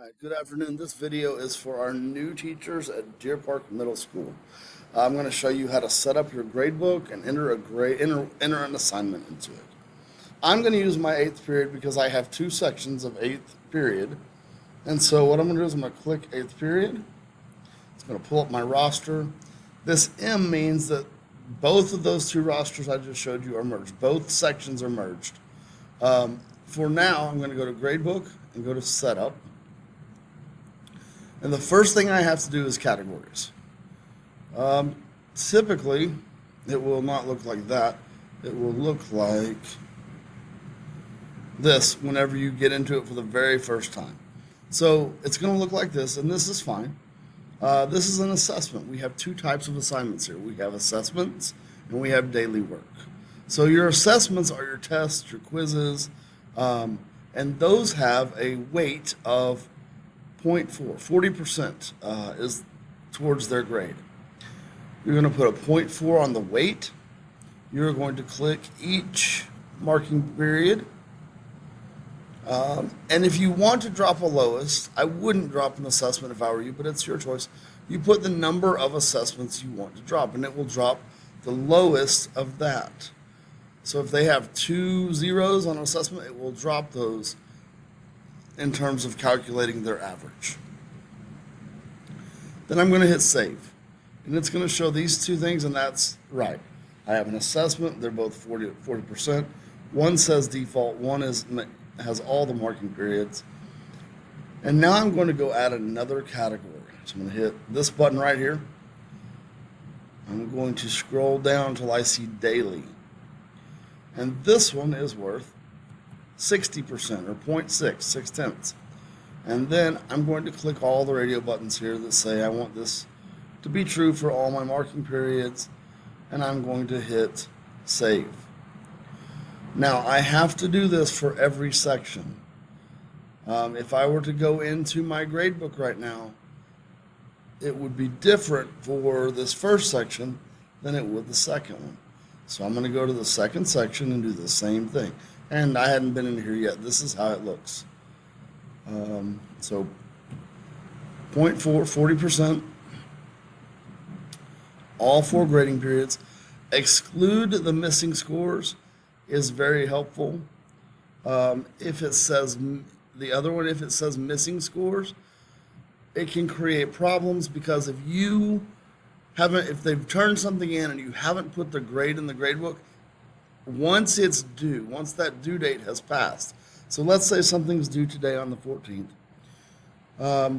Alright, good afternoon. This video is for our new teachers at Deer Park Middle School. I'm going to show you how to set up your gradebook and enter an assignment into it. I'm going to use my 8th period because I have two sections of 8th period. And so what I'm going to do is I'm going to click 8th period. It's going to pull up my roster. This M means that both of those two rosters I just showed you are merged. Both sections are merged. For now, I'm going to go to gradebook and go to setup. And the first thing I have to do is categories. Typically, it will not look like that. It will look like this whenever you get into it for the very first time. So it's going to look like this, and this is fine. This is an assessment. We have two types of assignments here. We have assessments, and we have daily work. So your assessments are your tests, your quizzes, and those have a weight of 0.4, 40% is towards their grade. You're going to put a 0.4 on the weight. You're going to click each marking period. And if you want to drop a lowest, I wouldn't drop an assessment if I were you, but it's your choice. You put the number of assessments you want to drop, and it will drop the lowest of that. So if they have 2 zeros on an assessment, it will drop those in terms of calculating their average. Then I'm going to hit save. And it's going to show these two things, and that's right. I have an assessment. They're both 40%. One says default. One has all the marking periods. And now I'm going to go add another category. So I'm going to hit this button right here. I'm going to scroll down until I see daily. And this one is worth 60% or 0.6, 6/10. And then I'm going to click all the radio buttons here that say I want this to be true for all my marking periods, and I'm going to hit save. Now I have to do this for every section. If I were to go into my gradebook right now, it would be different for this first section than it would the second one. So I'm going to go to the second section and do the same thing. And I hadn't been in here yet. This is how it looks. So 0.4, 40%, all 4 grading periods. Exclude the missing scores is very helpful. If it says the other one, if it says missing scores, it can create problems because if they've turned something in and you haven't put the grade in the gradebook, once it's due, once that due date has passed, so let's say something's due today on the 14th,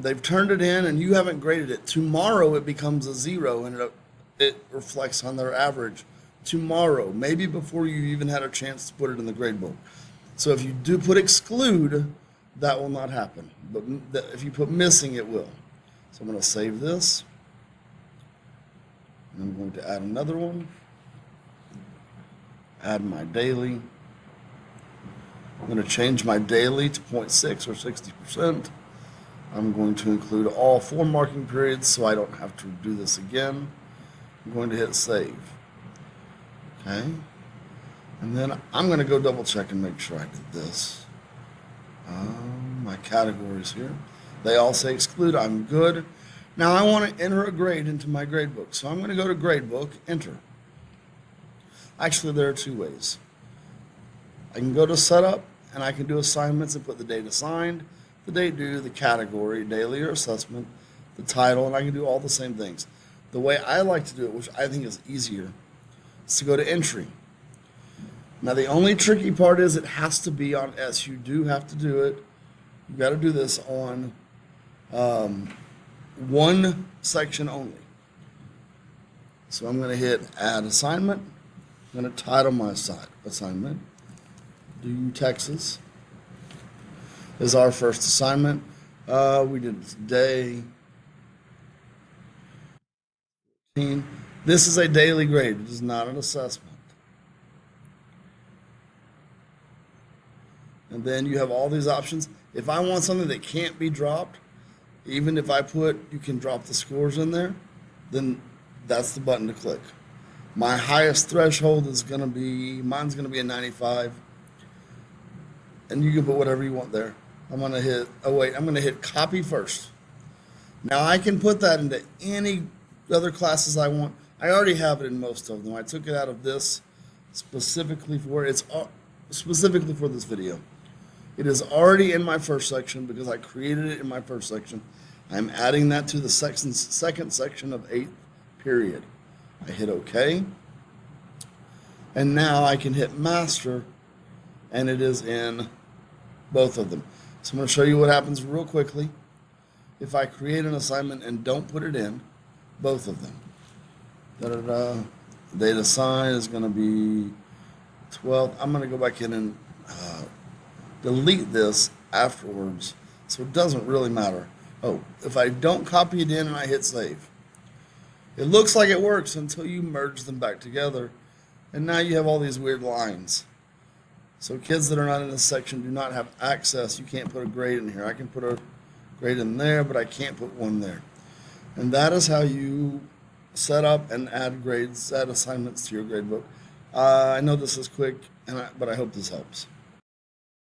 they've turned it in and you haven't graded it. Tomorrow it becomes a 0 and it reflects on their average. Tomorrow, maybe before you even had a chance to put it in the gradebook. So if you do put exclude, that will not happen. But if you put missing, it will. So I'm going to save this. And I'm going to add another one. Add my daily. I'm going to change my daily to 0.6 or 60%. I'm going to include all 4 marking periods so I don't have to do this again. I'm going to hit save. Okay. And then I'm going to go double check and make sure I did this. My categories here. They all say exclude. I'm good. Now I want to enter a grade into my gradebook. So I'm going to go to gradebook, enter. Actually, there are 2 ways. I can go to setup and I can do assignments and put the date assigned, the date due, the category, daily or assessment, the title, and I can do all the same things. The way I like to do it, which I think is easier, is to go to entry. Now the only tricky part is it has to be on S. You do have to do it. You've got to do this on one section only. So I'm going to hit add assignment. I'm going to title my assignment. Do you Texas is our first assignment. We did it today. This is a daily grade. It is not an assessment. And then you have all these options. If I want something that can't be dropped, even if I put you can drop the scores in there, then that's the button to click. My highest threshold is going to be, mine's going to be a 95. And you can put whatever you want there. I'm going to hit, oh wait, I'm going to hit copy first. Now I can put that into any other classes I want. I already have it in most of them. I took it out of this specifically for specifically for this video. It is already in my first section because I created it in my first section. I'm adding that to the second section of 8th period. I hit OK. And now I can hit master, and it is in both of them. So I'm going to show you what happens real quickly if I create an assignment and don't put it in both of them. Data sign is going to be 12. I'm going to go back in and delete this afterwards, so it doesn't really matter. Oh, if I don't copy it in and I hit save, it looks like it works until you merge them back together, and now you have all these weird lines. So kids that are not in this section do not have access. You can't put a grade in here. I can put a grade in there, but I can't put one there. And that is how you set up and add grades, add assignments to your gradebook. I know this is quick, but I hope this helps.